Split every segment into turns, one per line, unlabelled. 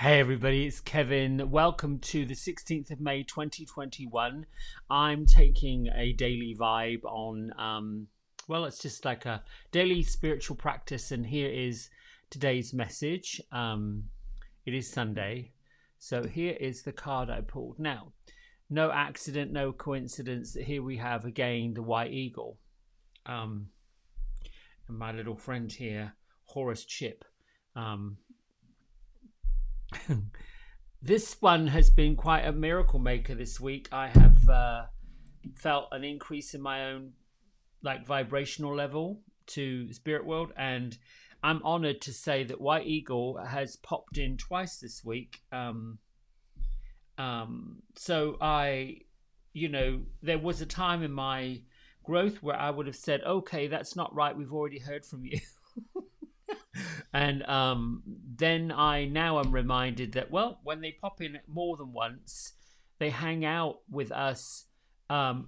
Hey everybody, it's Kevin. Welcome to the 16th of May 2021. I'm taking a daily vibe on, it's just like a daily spiritual practice, and here is today's message. It is Sunday, so here is the card I pulled. Now, no accident, no coincidence that here we have again the White Eagle. And my little friend here, Horace Chip. This one has been quite a miracle maker this week. I have felt an increase in my own vibrational level to spirit world, and I'm honored to say that White Eagle has popped in twice this week. So there was a time in my growth where I would have said, okay, that's not right, we've already heard from you. And then now I'm reminded that, well, when they pop in more than once, they hang out with us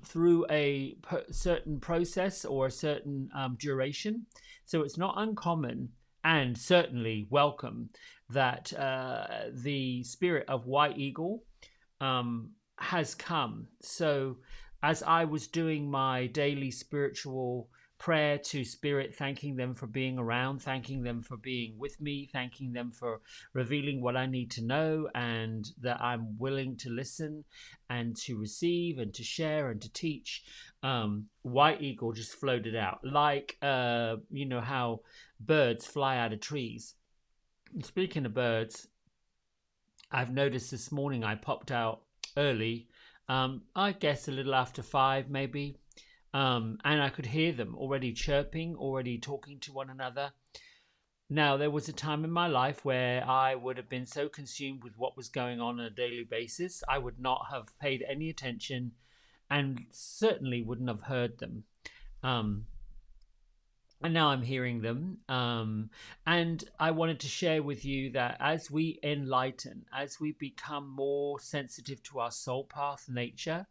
through a certain process or a certain duration. So it's not uncommon and certainly welcome that the spirit of White Eagle has come. So as I was doing my daily spiritual prayer to spirit, thanking them for being around, thanking them for being with me, thanking them for revealing what I need to know, and that I'm willing to listen and to receive and to share and to teach. White Eagle just floated out like how birds fly out of trees. And speaking of birds, I've noticed this morning I popped out early, I guess a little after 5 maybe. And I could hear them already chirping, already talking to one another. Now, there was a time in my life where I would have been so consumed with what was going on a daily basis, I would not have paid any attention and certainly wouldn't have heard them. And now I'm hearing them. And I wanted to share with you that as we enlighten, as we become more sensitive to our soul path nature,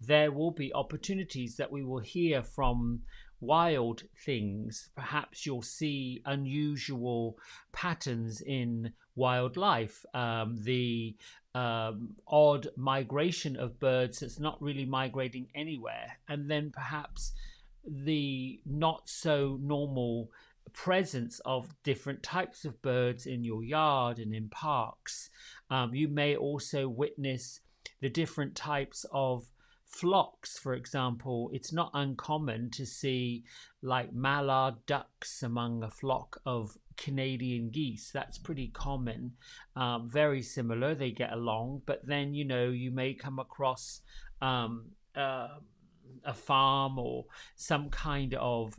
there will be opportunities that we will hear from wild things. Perhaps you'll see unusual patterns in wildlife. The odd migration of birds that's not really migrating anywhere. And then perhaps the not so normal presence of different types of birds in your yard and in parks. You may also witness the different types of flocks. For example, it's not uncommon to see like mallard ducks among a flock of Canadian geese. That's pretty common. Very similar, they get along. But then you may come across a farm or some kind of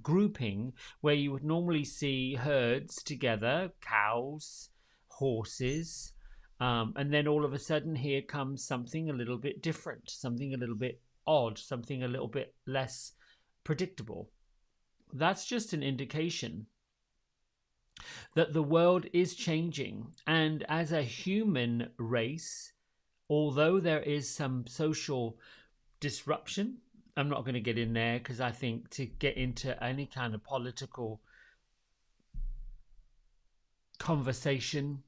grouping where you would normally see herds together, cows, horses, and then all of a sudden here comes something a little bit different, something a little bit odd, something a little bit less predictable. That's just an indication that the world is changing. And as a human race, although there is some social disruption, I'm not going to get in there because I think to get into any kind of political conversation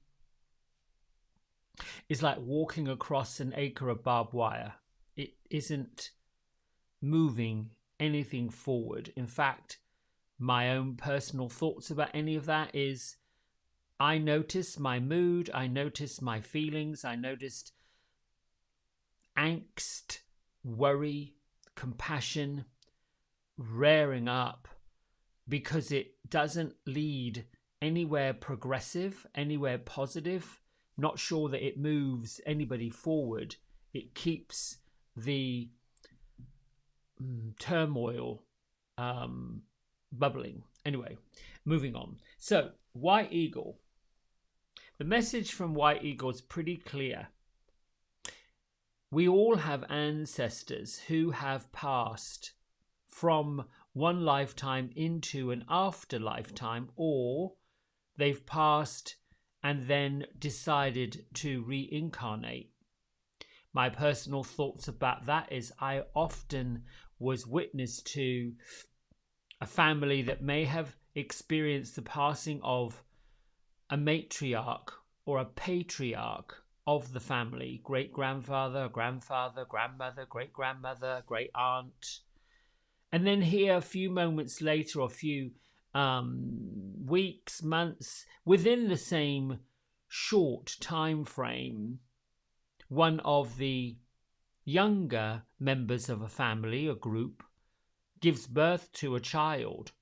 is like walking across an acre of barbed wire. It isn't moving anything forward. In fact, my own personal thoughts about any of that is I noticed my mood, I noticed my feelings, I noticed angst, worry, compassion rearing up because it doesn't lead anywhere progressive, anywhere positive. Not sure that it moves anybody forward. It keeps the turmoil bubbling. Anyway, moving on. So, White Eagle. The message from White Eagle is pretty clear. We all have ancestors who have passed from one lifetime into an after lifetime, or they've passed and then decided to reincarnate. My personal thoughts about that is I often was witness to a family that may have experienced the passing of a matriarch or a patriarch of the family, great grandfather, grandfather, grandmother, great grandmother, great aunt. And then here, a few moments later, or a few weeks, months, within the same short time frame, one of the younger members of a family, a group, gives birth to a child.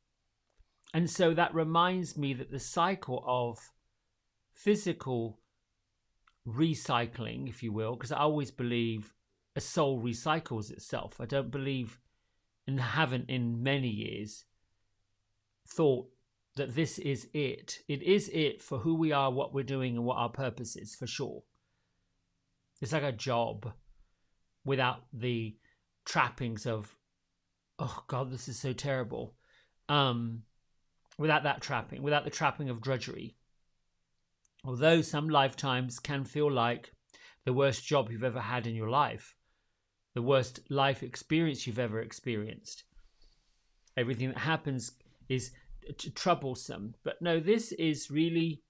And so that reminds me that the cycle of physical recycling, if you will, because I always believe a soul recycles itself. I don't believe, and haven't in many years, thought that this is it. It is it for who we are, what we're doing, and what our purpose is, for sure. It's like a job without the trappings of, oh God, this is so terrible. Without that trapping, without the trapping of drudgery. Although some lifetimes can feel like the worst job you've ever had in your life, the worst life experience you've ever experienced. Everything that happens is troublesome. But no, this is really,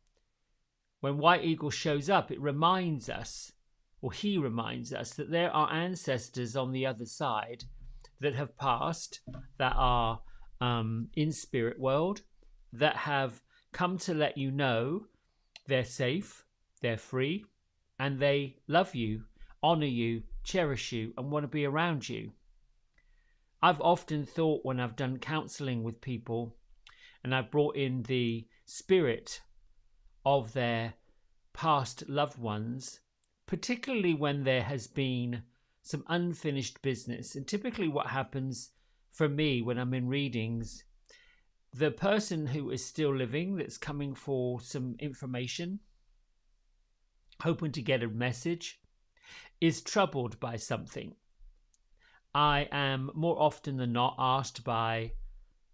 when White Eagle shows up, it reminds us, or he reminds us, that there are ancestors on the other side that have passed, that are in spirit world, that have come to let you know they're safe, they're free, and they love you, honor you, cherish you, and want to be around you. I've often thought, when I've done counseling with people and I've brought in the spirit of their past loved ones, particularly when there has been some unfinished business, and typically what happens for me when I'm in readings, the person who is still living, that's coming for some information, hoping to get a message, is troubled by something. I am more often than not asked by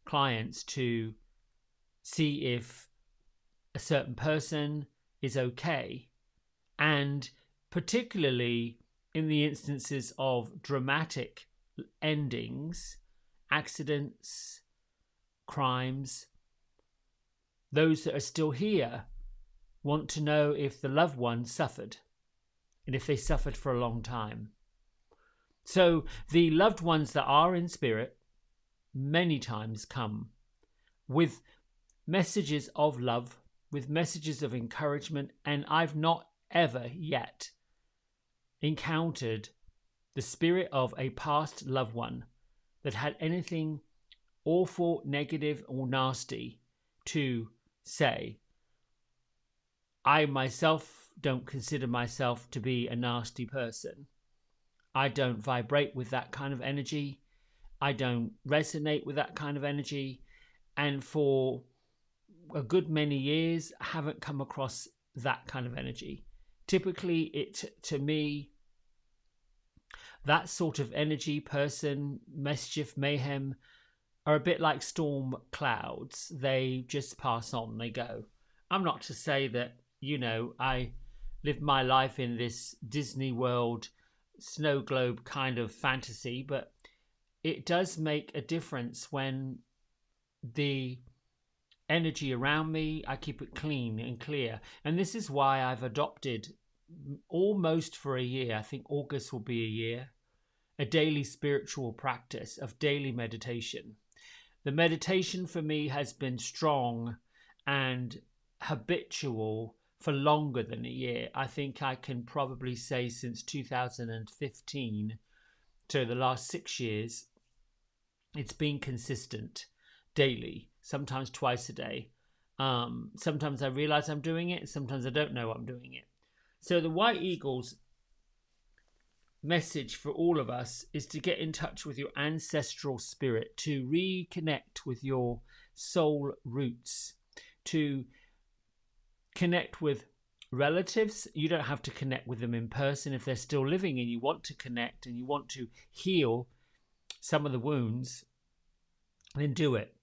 clients to see if a certain person is okay. And particularly in the instances of dramatic endings, accidents, crimes, those that are still here want to know if the loved one suffered, and if they suffered for a long time. So the loved ones that are in spirit many times come with messages of love, with messages of encouragement, and I've not ever yet encountered the spirit of a past loved one that had anything awful, negative, or nasty to say. I myself don't consider myself to be a nasty person. I don't vibrate with that kind of energy. I don't resonate with that kind of energy. And for a good many years, I haven't come across that kind of energy. Typically, to me, that sort of energy, person, mischief, mayhem, are a bit like storm clouds. They just pass on, they go. I'm not to say that, I live my life in this Disney World snow globe kind of fantasy, but it does make a difference when the energy around me, I keep it clean and clear. And this is why I've adopted, almost for a year, I think August will be a year, a daily spiritual practice of daily meditation. The meditation for me has been strong and habitual for longer than a year. I think I can probably say since 2015 to the last 6 years, it's been consistent daily, sometimes twice a day. Sometimes I realize I'm doing it, sometimes I don't know I'm doing it. So the White Eagles message for all of us is to get in touch with your ancestral spirit, to reconnect with your soul roots, to connect with relatives. You don't have to connect with them in person if they're still living and you want to connect and you want to heal some of the wounds, then do it.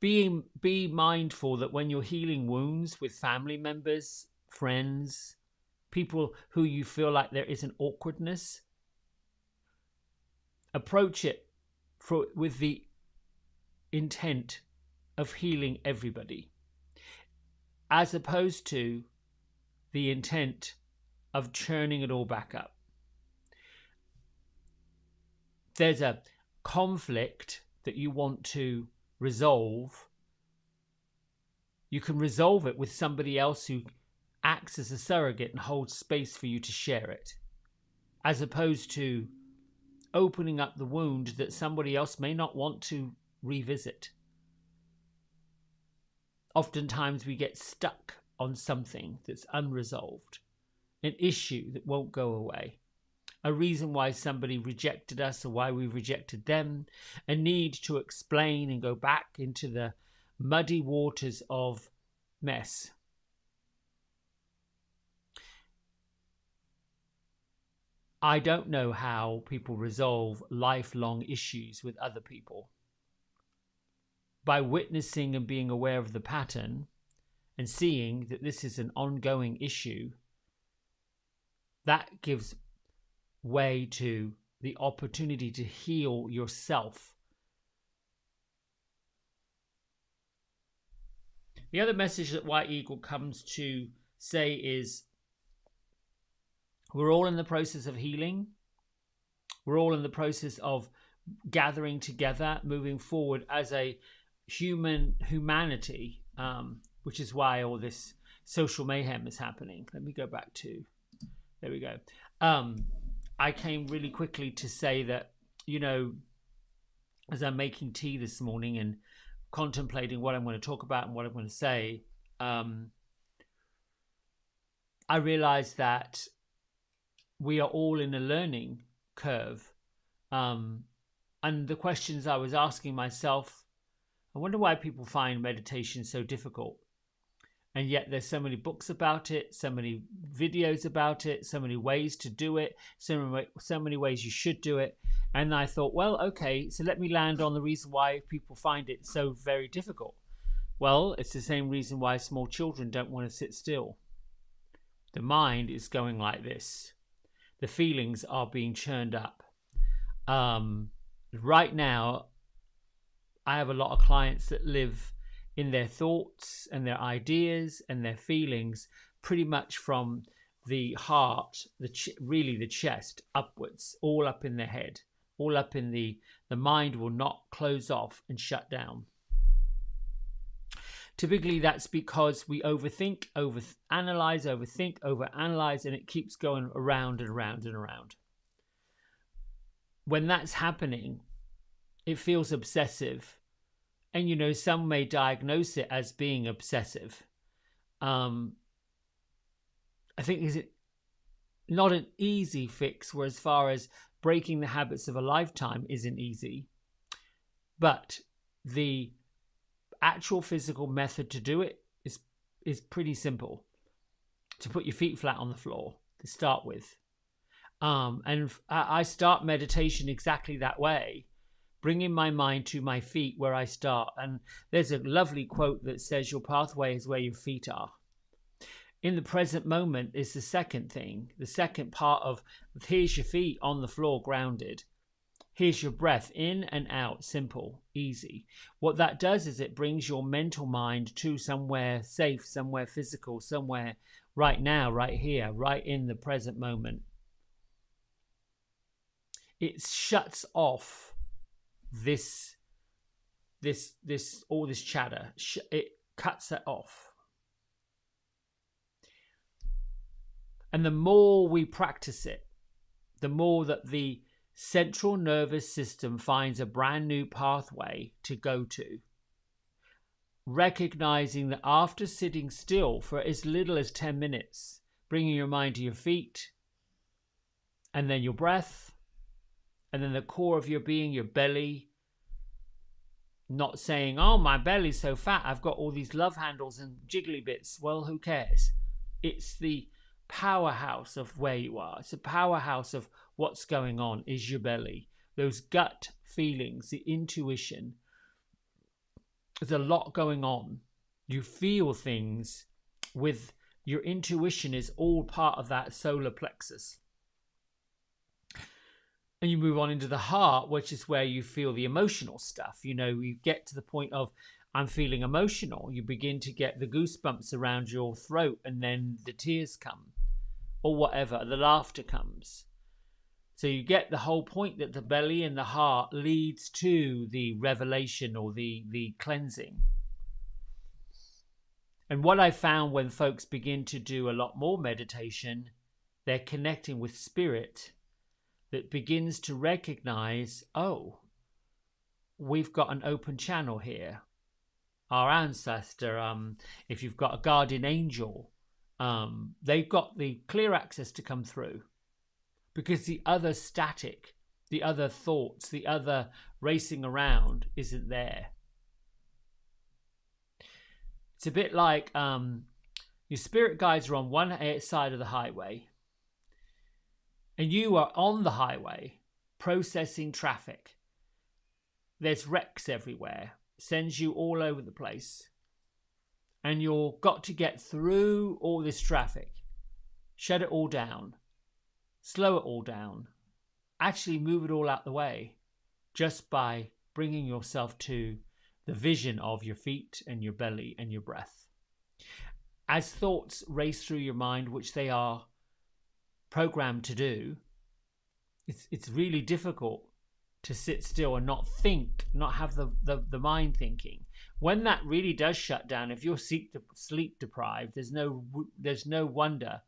Be mindful that when you're healing wounds with family members, friends, people who you feel like there is an awkwardness, approach it with the intent of healing everybody, as opposed to the intent of churning it all back up. There's a conflict that you want to resolve. You can resolve it with somebody else who acts as a surrogate and holds space for you to share it, as opposed to opening up the wound that somebody else may not want to revisit. Oftentimes we get stuck on something that's unresolved, an issue that won't go away, a reason why somebody rejected us or why we rejected them, a need to explain and go back into the muddy waters of mess. I don't know how people resolve lifelong issues with other people. By witnessing and being aware of the pattern and seeing that this is an ongoing issue, that gives way to the opportunity to heal yourself. The other message that White Eagle comes to say is, we're all in the process of healing. We're all in the process of gathering together, moving forward as a humanity, which is why all this social mayhem is happening. Let me go back to, there we go. I came really quickly to say that, you know, as I'm making tea this morning and contemplating what I'm going to talk about and what I'm going to say, I realized that we are all in a learning curve. And the questions I was asking myself, I wonder why people find meditation so difficult. And yet there's so many books about it, so many videos about it, so many ways to do it, so many ways you should do it. And I thought, well, okay, so let me land on the reason why people find it so very difficult. Well, it's the same reason why small children don't want to sit still. The mind is going like this. The feelings are being churned up. Right now, I have a lot of clients that live in their thoughts and their ideas and their feelings pretty much from the heart, really the chest upwards, all up in their head, all up in the mind will not close off and shut down. Typically that's because we overthink, overanalyze, and it keeps going around and around and around. When that's happening, it feels obsessive. And, you know, some may diagnose it as being obsessive. I think is it not an easy fix, where as far as breaking the habits of a lifetime isn't easy. But the actual physical method to do it is pretty simple. To put your feet flat on the floor to start with. And I start meditation exactly that way. Bringing my mind to my feet where I start. And there's a lovely quote that says, your pathway is where your feet are. In the present moment is the second thing. The second part of, here's your feet on the floor grounded. Here's your breath in and out, simple, easy. What that does is it brings your mental mind to somewhere safe, somewhere physical, somewhere right now, right here, right in the present moment. It shuts off all this chatter. It cuts it off. And the more we practice it, the more that the central nervous system finds a brand new pathway to go to. Recognizing that after sitting still for as little as 10 minutes, bringing your mind to your feet, and then your breath, and then the core of your being, your belly, not saying, oh, my belly's so fat, I've got all these love handles and jiggly bits. Well, who cares? It's the powerhouse of where you are. It's a powerhouse of what's going on is your belly. Those gut feelings, the intuition. There's a lot going on. You feel things with your intuition is all part of that solar plexus. And you move on into the heart, which is where you feel the emotional stuff. You know, you get to the point of, I'm feeling emotional. You begin to get the goosebumps around your throat, and then the tears come, or whatever, the laughter comes. So you get the whole point that the belly and the heart leads to the revelation or the cleansing. And what I found when folks begin to do a lot more meditation, they're connecting with spirit that begins to recognize, oh, we've got an open channel here. Our ancestor, if you've got a guardian angel, they've got the clear access to come through, because the other static, the other thoughts, the other racing around isn't there. It's a bit like your spirit guides are on one side of the highway, and you are on the highway processing traffic. There's wrecks everywhere, sends you all over the place, and you've got to get through all this traffic, shut it all down, slow it all down, actually move it all out the way, just by bringing yourself to the vision of your feet and your belly and your breath. As thoughts race through your mind, which they are programmed to do, it's really difficult to sit still and not think, not have the mind thinking. When that really does shut down, if you're sleep deprived, there's no wonder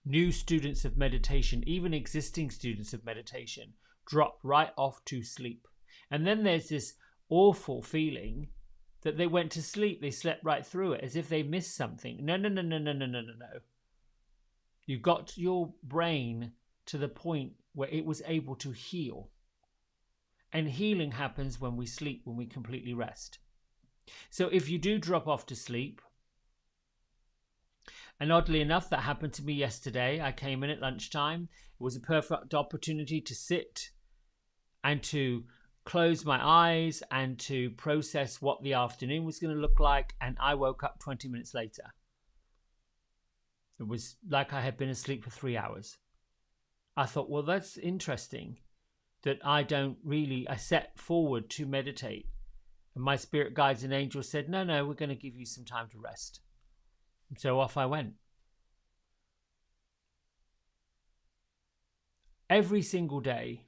new students of meditation, even existing students of meditation, drop right off to sleep. And then there's this awful feeling that they went to sleep, they slept right through it, as if they missed something. No. You got your brain to the point where it was able to heal. And healing happens when we sleep, when we completely rest. So if you do drop off to sleep, and oddly enough, that happened to me yesterday. I came in at lunchtime. It was a perfect opportunity to sit and to close my eyes and to process what the afternoon was going to look like. And I woke up 20 minutes later. It was like I had been asleep for 3 hours. I thought, well, that's interesting that I set forward to meditate. And my spirit guides and angels said, no, we're going to give you some time to rest. So off I went. Every single day,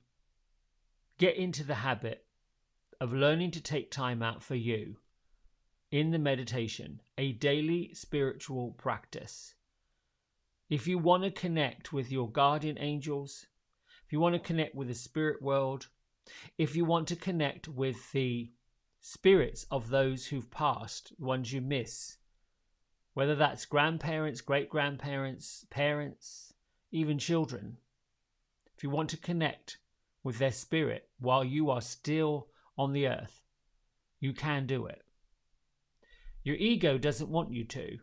get into the habit of learning to take time out for you in the meditation, a daily spiritual practice. If you want to connect with your guardian angels, if you want to connect with the spirit world, if you want to connect with the spirits of those who've passed, the ones you miss, whether that's grandparents, great-grandparents, parents, even children. If you want to connect with their spirit while you are still on the earth, you can do it. Your ego doesn't want you to.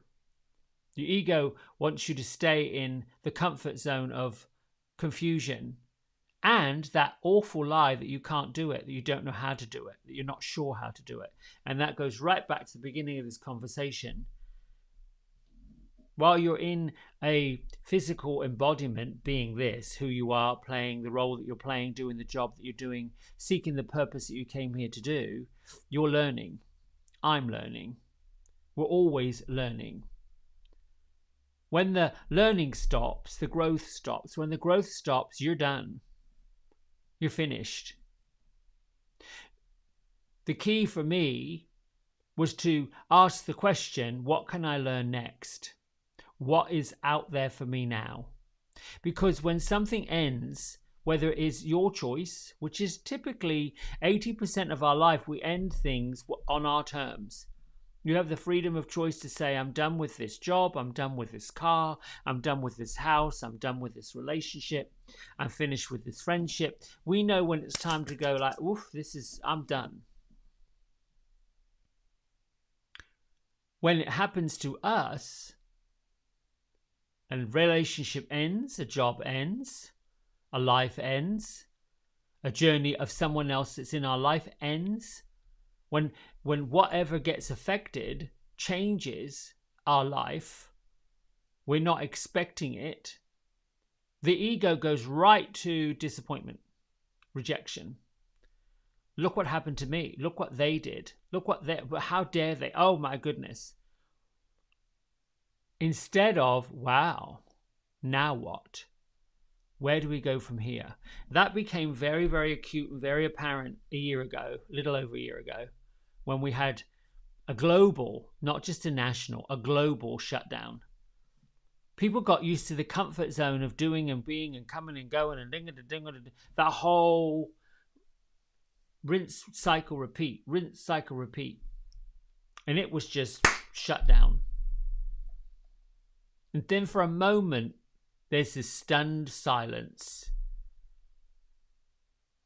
Your ego wants you to stay in the comfort zone of confusion and that awful lie that you can't do it, that you don't know how to do it, that you're not sure how to do it. And that goes right back to the beginning of this conversation. While you're in a physical embodiment, being this, who you are, playing the role that you're playing, doing the job that you're doing, seeking the purpose that you came here to do, you're learning. I'm learning. We're always learning. When the learning stops, the growth stops. When the growth stops, you're done. You're finished. The key for me was to ask the question, what can I learn next? What is out there for me now? Because when something ends, whether it is your choice, which is typically 80% of our life, we end things on our terms. You have the freedom of choice to say, I'm done with this job, I'm done with this car, I'm done with this house, I'm done with this relationship, I'm finished with this friendship. We know when it's time to go like, oof, I'm done. When it happens to us, a relationship ends, a job ends, a life ends, a journey of someone else that's in our life ends, when whatever gets affected changes our life, we're not expecting it, the ego goes right to disappointment, rejection. Look what happened to me. Look what they did. Look what they, how dare they? Oh my goodness. Instead of, wow, now what? Where do we go from here? That became very, very acute and very apparent a year ago, a little over a year ago, when we had a global, not just a national, a global shutdown. People got used to the comfort zone of doing and being and coming and going and ding and ding and that whole rinse, cycle, repeat, rinse, cycle, repeat. And it was just shut down. And then for a moment, there's this stunned silence.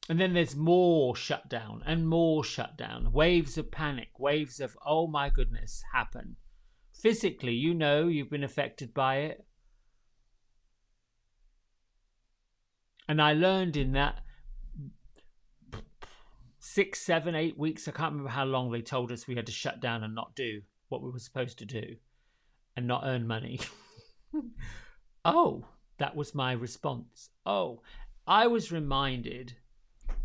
And then there's more shutdown and more shutdown. Waves of panic, waves of, oh my goodness, happen. Physically, you know you've been affected by it. And I learned in that 6, 7, 8 weeks, I can't remember how long they told us we had to shut down and not do what we were supposed to do and not earn money. Oh, that was my response. Oh, I was reminded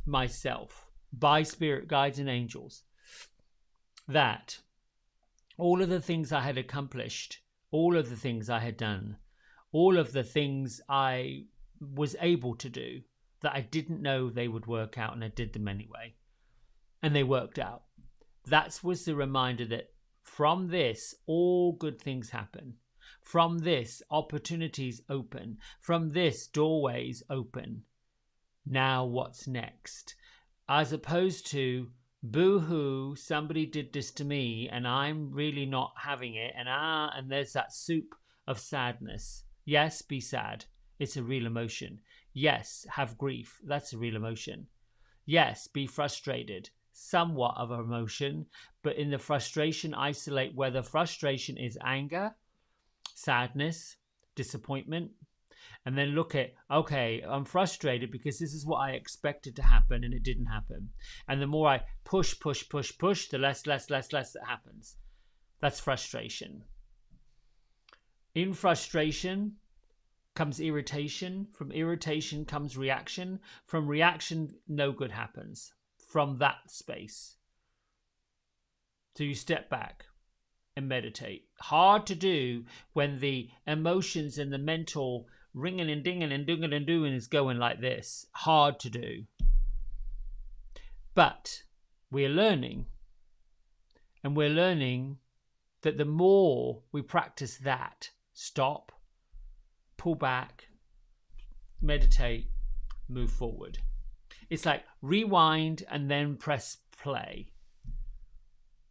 myself by spirit guides and angels that all of the things I had accomplished, all of the things I had done, all of the things I was able to do that I didn't know they would work out, and I did them anyway. And they worked out. That was the reminder that from this, all good things happen. From this, opportunities open. From this, doorways open. Now what's next? As opposed to, boo-hoo, somebody did this to me and I'm really not having it. And there's that soup of sadness. Yes, be sad. It's a real emotion. Yes, have grief. That's a real emotion. Yes, be frustrated. Somewhat of an emotion, but in the frustration, isolate whether frustration is anger, sadness, disappointment, and then look at, okay, I'm frustrated because this is what I expected to happen and it didn't happen. And the more I push, the less that happens. That's frustration. In frustration comes irritation. From irritation comes reaction. From reaction, no good happens from that space. So you step back and meditate. Hard to do when the emotions and the mental ringing and dinging and doing and doing is going like this. Hard to do. But we're learning. And we're learning that the more we practice that, stop, pull back, meditate, move forward. It's like rewind and then press play.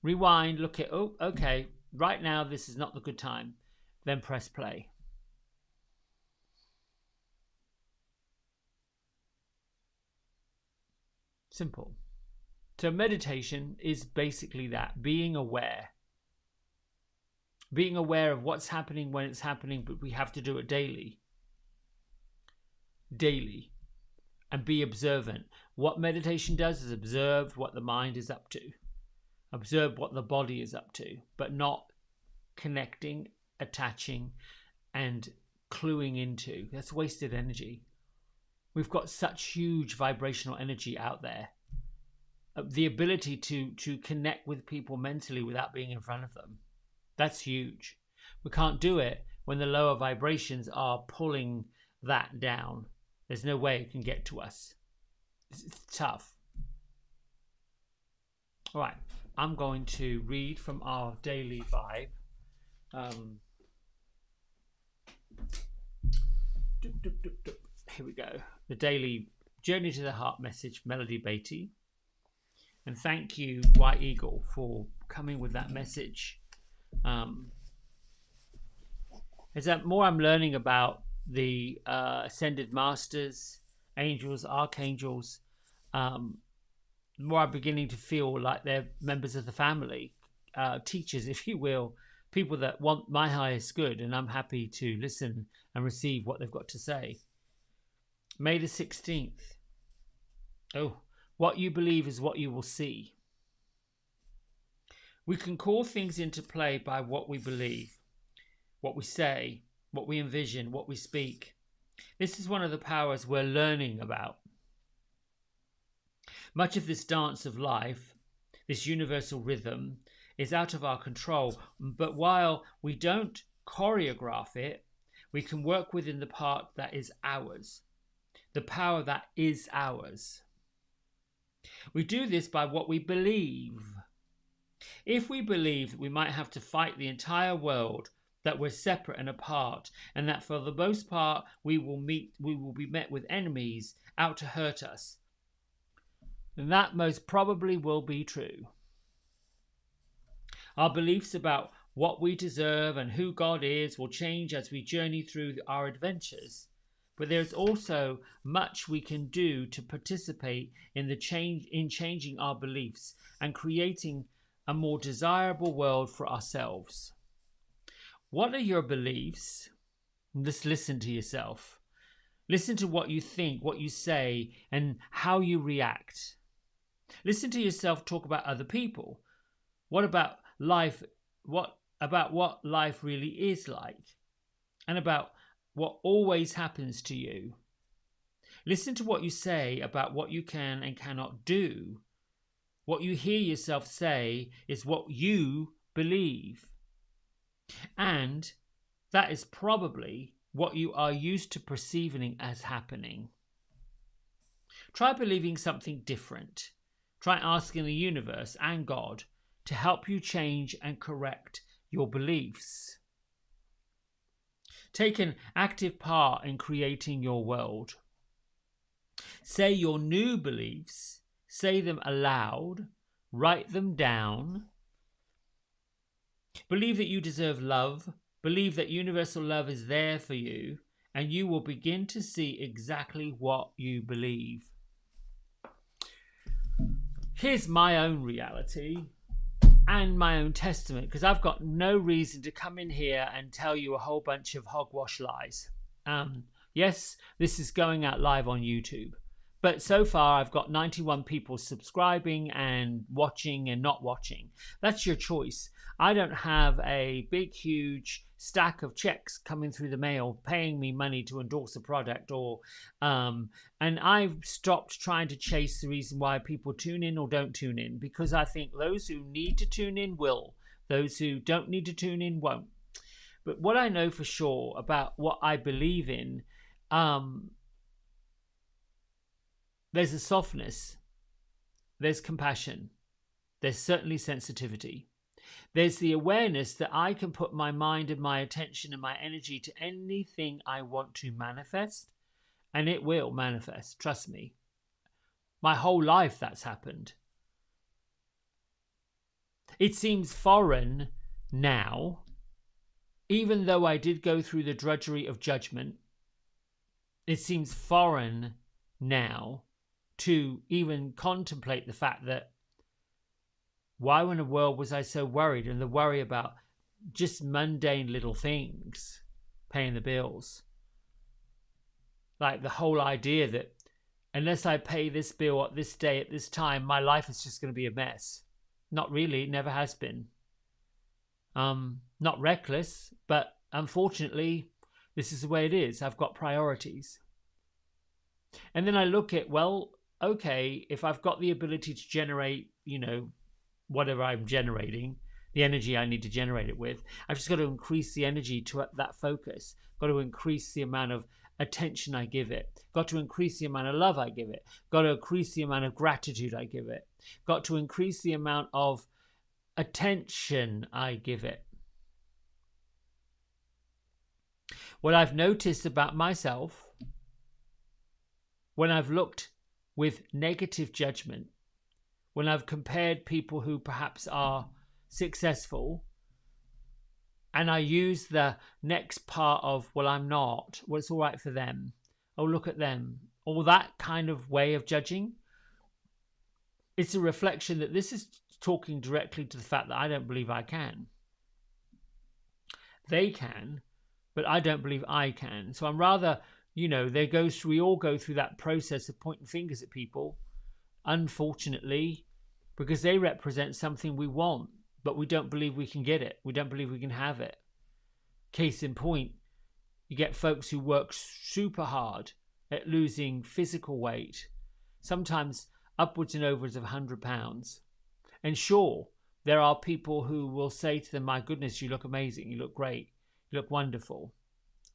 Rewind, look at, oh, okay, right now this is not the good time. Then press play. Simple. So meditation is basically that, being aware. Being aware of what's happening when it's happening, but we have to do it daily. Daily. And be observant. What meditation does is observe what the mind is up to. Observe what the body is up to, but not connecting, attaching, and cluing into. That's wasted energy. We've got such huge vibrational energy out there. The ability to connect with people mentally without being in front of them. That's huge. We can't do it when the lower vibrations are pulling that down. There's no way it can get to us. It's tough. All right. I'm going to read from our daily vibe. Here we go. The daily Journey to the Heart message, Melody Beatty. And thank you, White Eagle, for coming with that message. As more I'm learning about the ascended masters, angels, archangels, the more I'm beginning to feel like they're members of the family, teachers, if you will, people that want my highest good, and I'm happy to listen and receive what they've got to say. May the 16th. Oh, what you believe is what you will see. We can call things into play by what we believe, what we say, what we envision, what we speak. This is one of the powers we're learning about. Much of this dance of life, this universal rhythm, is out of our control. But while we don't choreograph it, we can work within the part that is ours, the power that is ours. We do this by what we believe. If we believe that we might have to fight the entire world, that we're separate and apart, and that for the most part we will be met with enemies out to hurt us, then that most probably will be true. Our beliefs about what we deserve and who God is will change as we journey through our adventures. But there's also much we can do to participate in changing our beliefs and creating a more desirable world for ourselves. What are your beliefs? Just listen to yourself. Listen to what you think, what you say, and how you react. Listen to yourself talk about other people. What about life? What life really is like? And about what always happens to you. Listen to what you say about what you can and cannot do. What you hear yourself say is what you believe. And that is probably what you are used to perceiving as happening. Try believing something different. Try asking the universe and God to help you change and correct your beliefs. Take an active part in creating your world. Say your new beliefs, say them aloud, write them down. Believe that you deserve love, believe that universal love is there for you, and you will begin to see exactly what you believe. Here's my own reality and my own testament, because I've got no reason to come in here and tell you a whole bunch of hogwash lies. Yes, this is going out live on YouTube, but so far I've got 91 people subscribing and watching and not watching. That's your choice. I don't have a big, huge stack of checks coming through the mail paying me money to endorse a product, and I've stopped trying to chase the reason why people tune in or don't tune in, because I think those who need to tune in will. Those who don't need to tune in won't. But what I know for sure about what I believe in, there's a softness, there's compassion, there's certainly sensitivity. There's the awareness that I can put my mind and my attention and my energy to anything I want to manifest, and it will manifest, trust me. My whole life that's happened. It seems foreign now, even though I did go through the drudgery of judgment. It seems foreign now to even contemplate the fact that why in the world was I so worried, and the worry about just mundane little things, paying the bills. Like the whole idea that unless I pay this bill at this day, at this time, my life is just going to be a mess. Not really, never has been. Not reckless, but unfortunately, this is the way it is. I've got priorities. And then I look at, well, okay, if I've got the ability to generate, whatever I'm generating, the energy I need to generate it with, I've just got to increase the energy to that focus. Got to increase the amount of attention I give it. Got to increase the amount of love I give it. Got to increase the amount of gratitude I give it. Got to increase the amount of attention I give it. What I've noticed about myself, when I've looked with negative judgment, when I've compared people who perhaps are successful, and I use the next part of, well, I'm not, well, it's all right for them, oh, look at them, all that kind of way of judging, it's a reflection that this is talking directly to the fact that I don't believe I can. They can, but I don't believe I can. So I'm rather, we all go through that process of pointing fingers at people, unfortunately, because they represent something we want, but we don't believe we can get it. We don't believe we can have it. Case in point, you get folks who work super hard at losing physical weight. Sometimes upwards and overwards of £100. And sure, there are people who will say to them, my goodness, you look amazing, you look great, you look wonderful.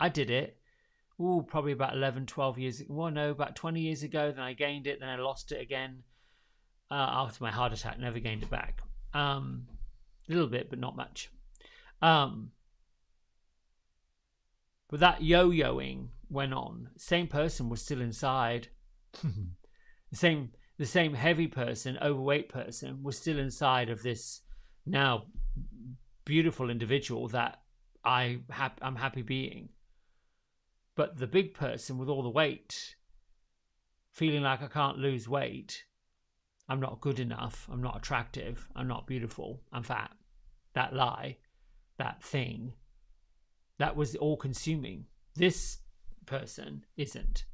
I did it. Probably about 11, 12 years ago. Well, no, about 20 years ago. Then I gained it. Then I lost it again after my heart attack. Never gained it back. A little bit, but not much. But that yo-yoing went on. Same person was still inside. the same heavy person, overweight person, was still inside of this now beautiful individual that I'm happy being. But the big person with all the weight, feeling like I can't lose weight, I'm not good enough, I'm not attractive, I'm not beautiful, I'm fat. That lie, that thing, that was all consuming. This person isn't.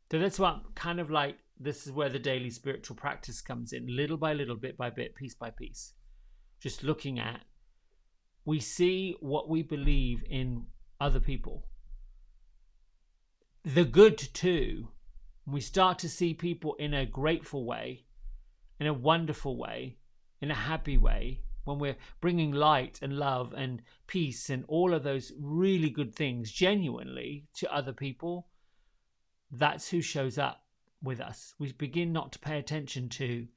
So that's what kind of like, this is where the daily spiritual practice comes in, little by little, bit by bit, piece by piece. Just looking at, we see what we believe in other people. The good too. We start to see people in a grateful way, in a wonderful way, in a happy way, when we're bringing light and love and peace and all of those really good things genuinely to other people. That's who shows up with us. We begin not to pay attention to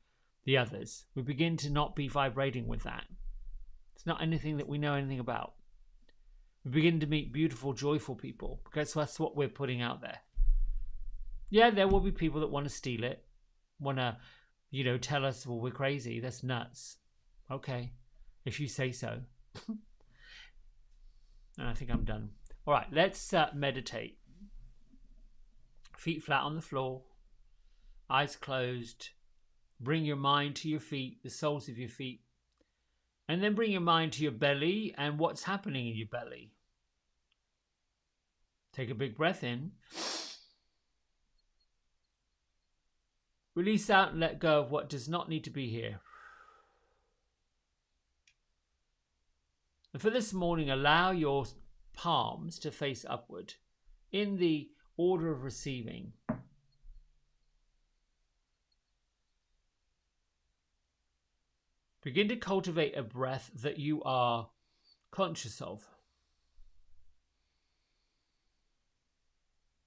the others. We begin to not be vibrating with that. It's not anything that we know anything about. We begin to meet beautiful, joyful people, because that's what we're putting out there. Yeah, there will be people that want to steal it, want to, tell us, well, we're crazy. That's nuts. Okay, if you say so. And I think I'm done. All right, let's meditate. Feet flat on the floor, eyes closed. Bring your mind to your feet, the soles of your feet. And then bring your mind to your belly and what's happening in your belly. Take a big breath in. Release out and let go of what does not need to be here. And for this morning, allow your palms to face upward in the order of receiving. Begin to cultivate a breath that you are conscious of.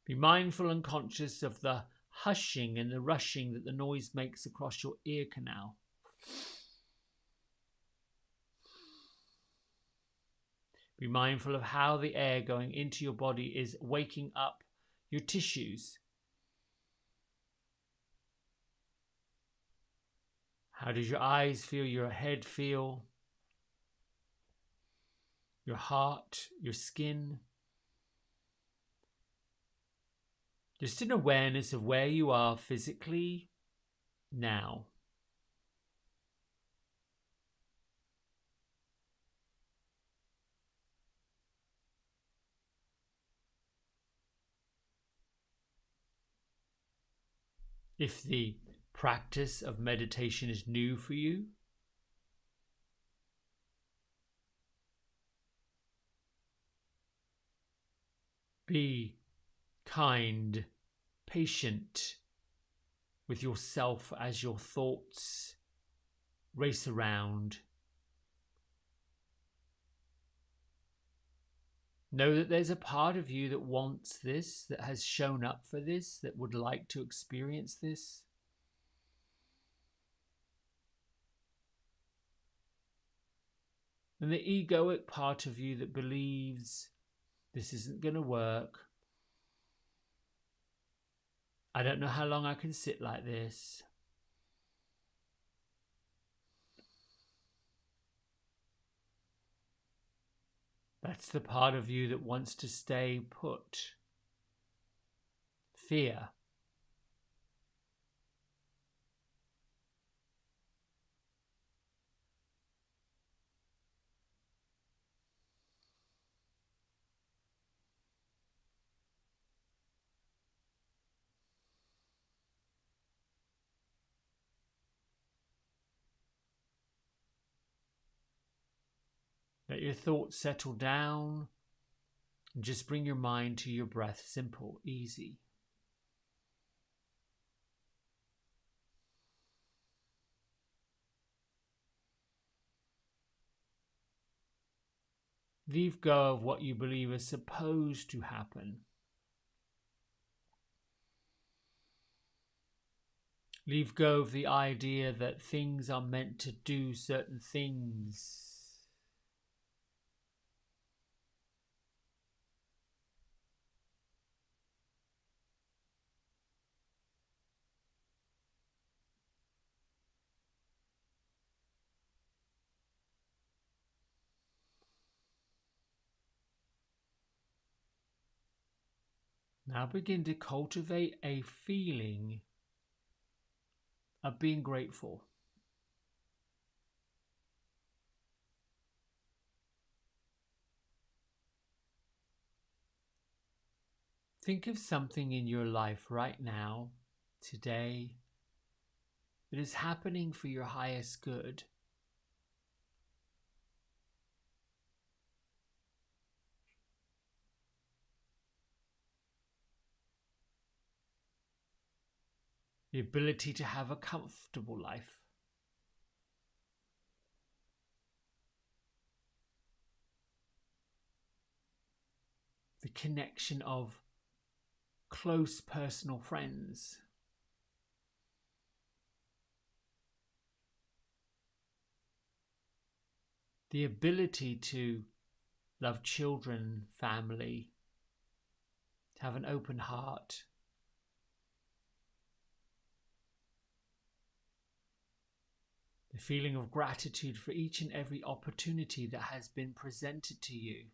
Be mindful and conscious of the hushing and the rushing that the noise makes across your ear canal. Be mindful of how the air going into your body is waking up your tissues. How does your eyes feel, your head feel, your heart, your skin? Just an awareness of where you are physically now. If the practice of meditation is new for you, be kind, patient with yourself as your thoughts race around. Know that there's a part of you that wants this, that has shown up for this, that would like to experience this. And the egoic part of you that believes this isn't going to work. I don't know how long I can sit like this. That's the part of you that wants to stay put. Fear. Let your thoughts settle down and just bring your mind to your breath. Simple, easy. Leave go of what you believe is supposed to happen. Leave go of the idea that things are meant to do certain things. Now begin to cultivate a feeling of being grateful. Think of something in your life right now, today, that is happening for your highest good. The ability to have a comfortable life. The connection of close personal friends. The ability to love children, family, to have an open heart. The feeling of gratitude for each and every opportunity that has been presented to you.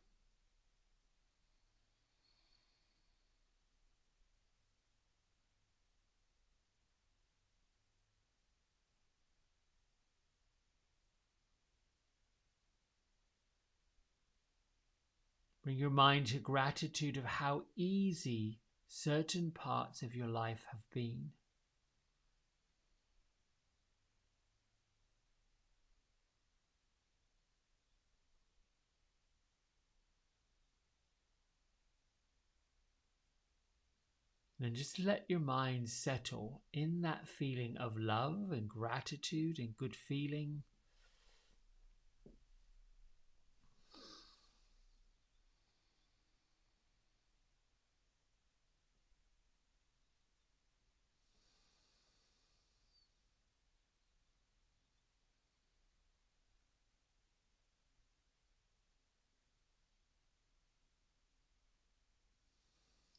Bring your mind to gratitude of how easy certain parts of your life have been. And just let your mind settle in that feeling of love and gratitude and good feeling.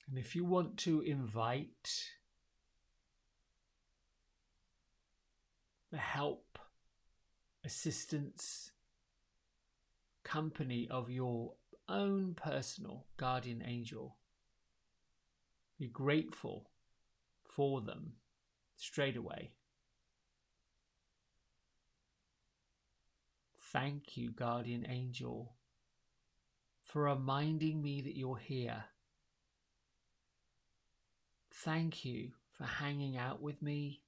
And if you want to invite the help, assistance, company of your own personal guardian angel, be grateful for them straight away. Thank you, guardian angel, for reminding me that you're here. Thank you for hanging out with me.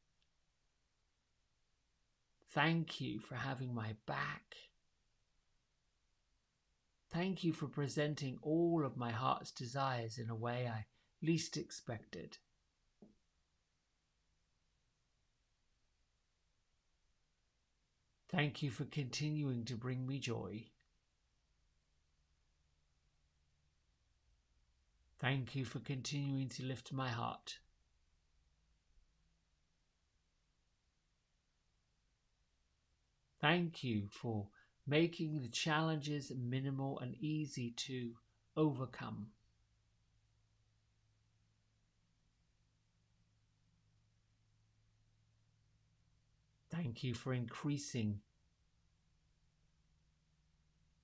Thank you for having my back. Thank you for presenting all of my heart's desires in a way I least expected. Thank you for continuing to bring me joy. Thank you for continuing to lift my heart. Thank you for making the challenges minimal and easy to overcome. Thank you for increasing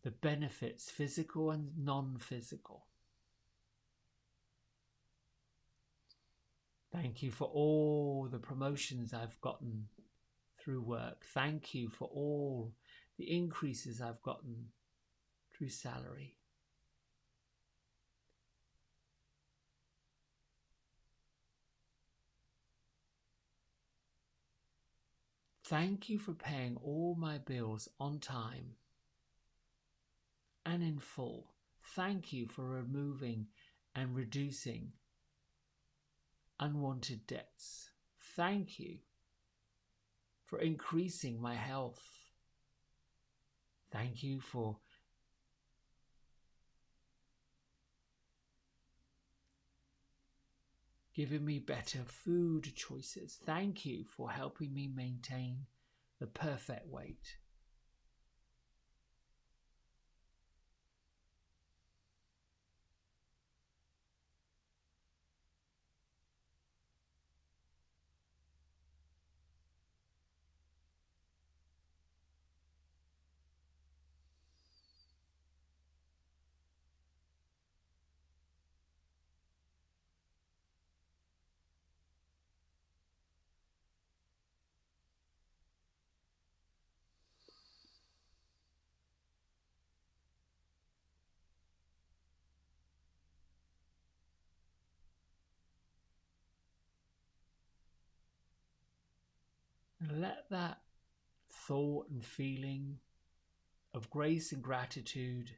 the benefits, physical and non-physical. Thank you for all the promotions I've gotten through work. Thank you for all the increases I've gotten through salary. Thank you for paying all my bills on time and in full. Thank you for removing and reducing unwanted debts. Thank you for increasing my health. Thank you for giving me better food choices. Thank you for helping me maintain the perfect weight. And let that thought and feeling of grace and gratitude,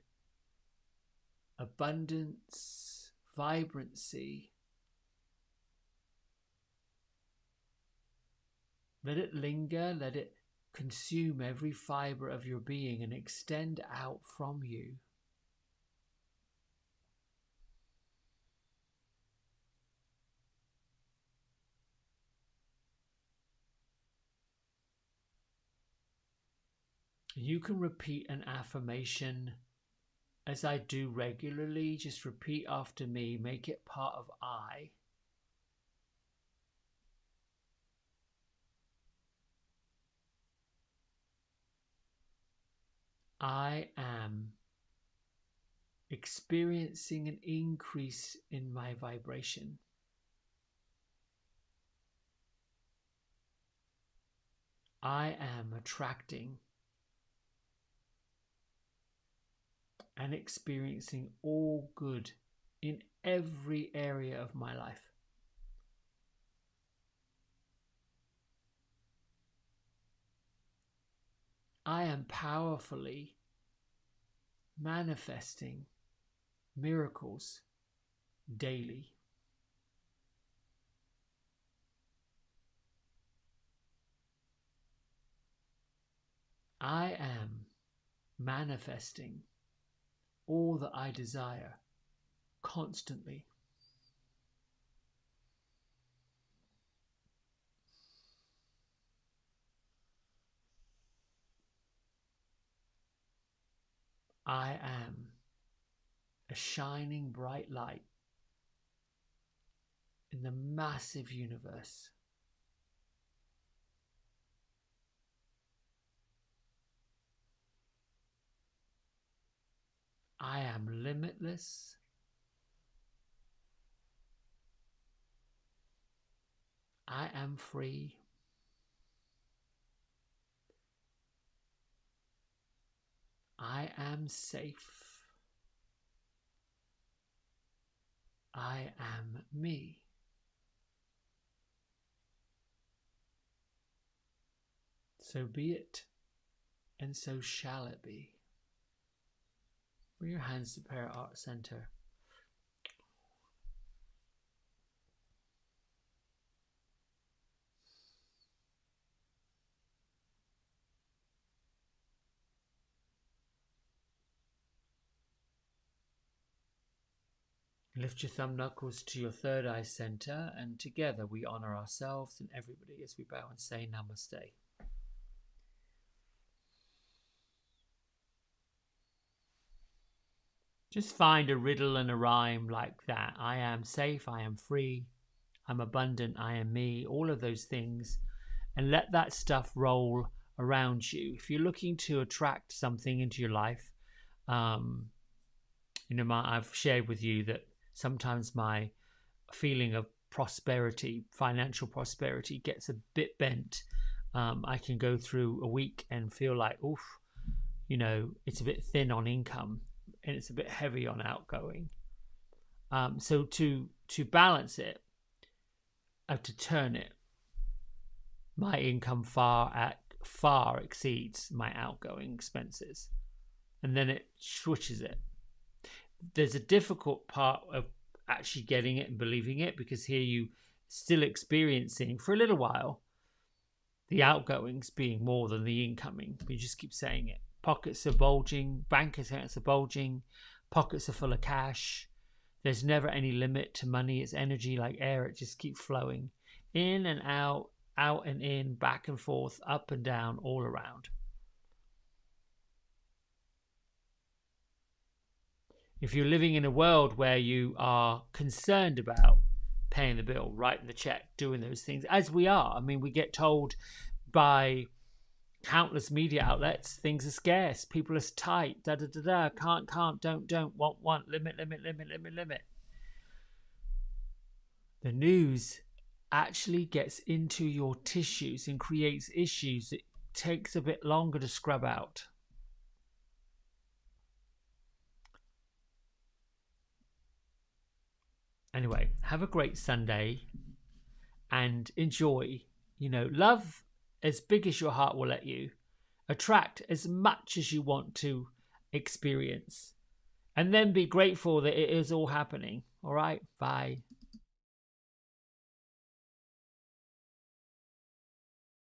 abundance, vibrancy, let it linger, let it consume every fiber of your being and extend out from you. You can repeat an affirmation as I do regularly. Just repeat after me, make it part of I. I am experiencing an increase in my vibration. I am attracting and experiencing all good in every area of my life. I am powerfully manifesting miracles daily. I am manifesting all that I desire constantly. I am a shining bright light in the massive universe. I am limitless. I am free. I am safe. I am me. So be it, and so shall it be. Bring your hands to Prayer Art Center. Lift your thumb knuckles to your third eye center, and together we honor ourselves and everybody as we bow and say Namaste. Just find a riddle and a rhyme like that. I am safe, I am free, I'm abundant, I am me, all of those things, and let that stuff roll around you. If you're looking to attract something into your life, I've shared with you that sometimes my feeling of prosperity, financial prosperity, gets a bit bent. I can go through a week and feel like, oof, it's a bit thin on income and it's a bit heavy on outgoing. So to balance it, I have to turn it. My income far exceeds my outgoing expenses, and then it switches it. There's a difficult part of actually getting it and believing it, because here you still experiencing for a little while the outgoings being more than the incoming. You just keep saying it. Pockets are bulging, bank accounts are bulging, pockets are full of cash. There's never any limit to money. It's energy like air. It just keeps flowing in and out and in, back and forth, up and down, all around. If you're living in a world where you are concerned about paying the bill, writing the check, doing those things, as we are, I mean, we get told by countless media outlets things are scarce, people are tight, da da da da, can't, don't, want, limit. The news actually gets into your tissues and creates issues that takes a bit longer to scrub out. Anyway, have a great Sunday and enjoy. Love as big as your heart will let you. Attract as much as you want to experience. And then be grateful that it is all happening. All right? Bye.